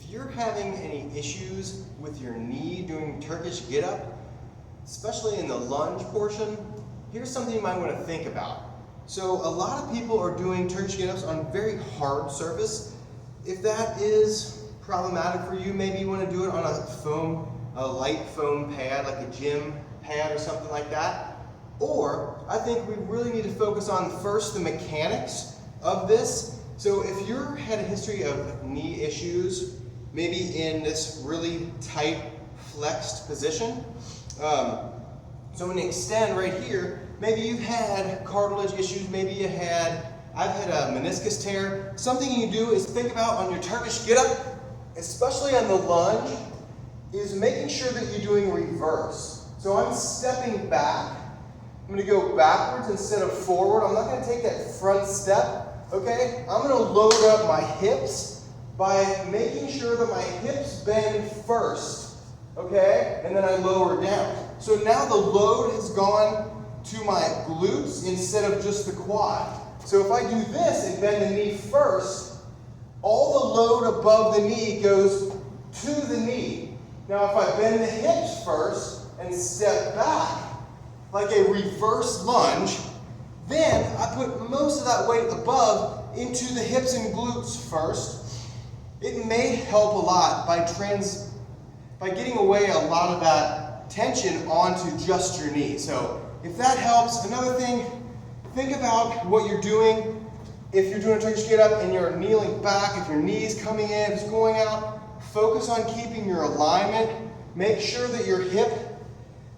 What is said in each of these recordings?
If you're having any issues with your knee doing Turkish get-up, especially in the lunge portion, here's something you might want to think about. So a lot of people are doing Turkish get-ups on very hard surface. If that is problematic for you, maybe you want to do it on a light foam pad, like a gym pad or something like that. Or I think we really need to focus on first the mechanics of this. So if you've had a history of knee issues, maybe in this really tight flexed position, so when you extend right here, maybe you've had cartilage issues, maybe I've had a meniscus tear. Something you do is think about on your Turkish get-up, especially on the lunge, is making sure that you're doing reverse. So I'm stepping back. I'm going to go backwards instead of forward. I'm not going to take that front step, okay? I'm going to load up my hips by making sure that my hips bend first, okay? And then I lower down. So now the load has gone to my glutes instead of just the quad. So if I do this and bend the knee first, all the load above the knee goes to the knee. Now if I bend the hips first and step back, like a reverse lunge, then I put most of that weight above into the hips and glutes first. It may help a lot by getting away a lot of that tension onto just your knee. So if that helps, another thing, think about what you're doing. If you're doing a Turkish get-up and you're kneeling back, if your knee's coming in, if it's going out, focus on keeping your alignment. Make sure that your hip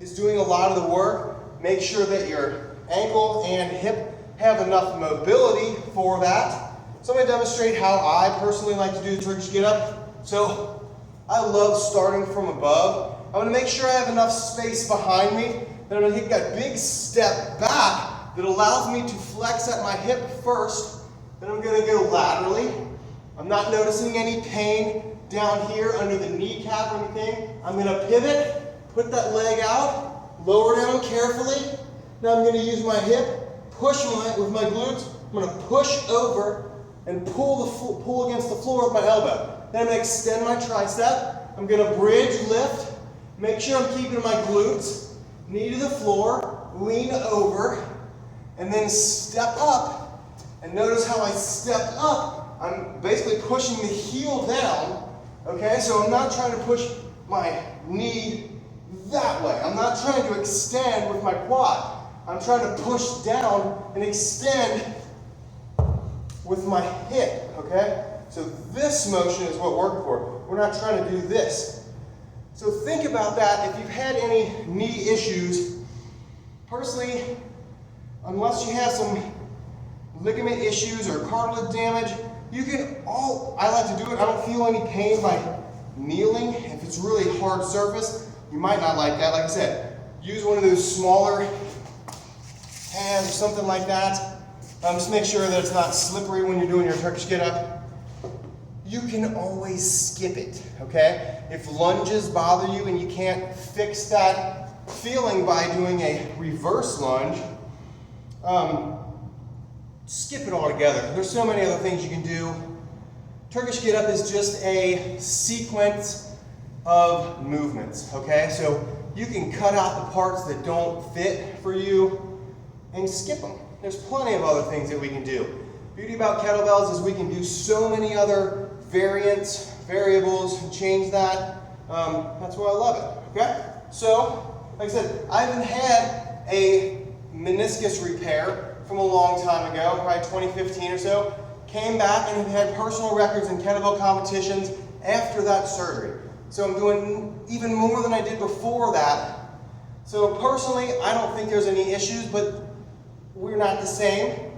is doing a lot of the work. Make sure that your ankle and hip have enough mobility for that. So I'm going to demonstrate how I personally like to do the Turkish get-up. So I love starting from above. I'm going to make sure I have enough space behind me. Then I'm going to take that big step back that allows me to flex at my hip first. Then I'm going to go laterally. I'm not noticing any pain down here under the kneecap or anything. I'm going to pivot, put that leg out, lower down carefully. Now I'm going to use my hip, push with my glutes. I'm going to push over and pull against the floor with my elbow. Then I'm going to extend my tricep. I'm going to bridge lift. Make sure I'm keeping my glutes, knee to the floor, lean over, and then step up. And notice how I step up. I'm basically pushing the heel down. Okay, so I'm not trying to push my knee that way. I'm not trying to extend with my quad. I'm trying to push down and extend with my hip, okay? So this motion is what we're working for. We're not trying to do this. So think about that. If you've had any knee issues, personally, unless you have some ligament issues or cartilage damage, I like to do it. I don't feel any pain by kneeling. If it's really hard surface, you might not like that. Like I said, use one of those smaller pads or something like that. Just make sure that it's not slippery when you're doing your Turkish get-up. You can always skip it, okay? If lunges bother you and you can't fix that feeling by doing a reverse lunge, skip it altogether. There's so many other things you can do. Turkish get-up is just a sequence of movements, okay? So you can cut out the parts that don't fit for you and skip them. There's plenty of other things that we can do. Beauty about kettlebells is we can do so many other variants, variables, change that. That's why I love it, okay? So, like I said, I haven't had a meniscus repair from a long time ago, probably 2015 or so. Came back and have had personal records in kettlebell competitions after that surgery. So I'm doing even more than I did before that. So personally, I don't think there's any issues, but we're not the same.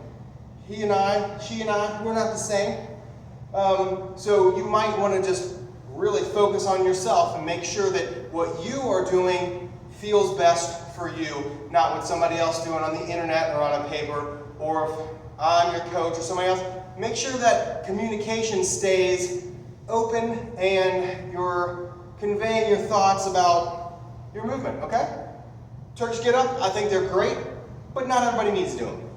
He and I, she and I, we're not the same. So you might want to just really focus on yourself and make sure that what you are doing feels best for you, not what somebody else doing on the internet or on a paper, or if I'm your coach or somebody else. Make sure that communication stays open and you're conveying your thoughts about your movement, okay? Turkish get-up, I think they're great, but not everybody needs to do them.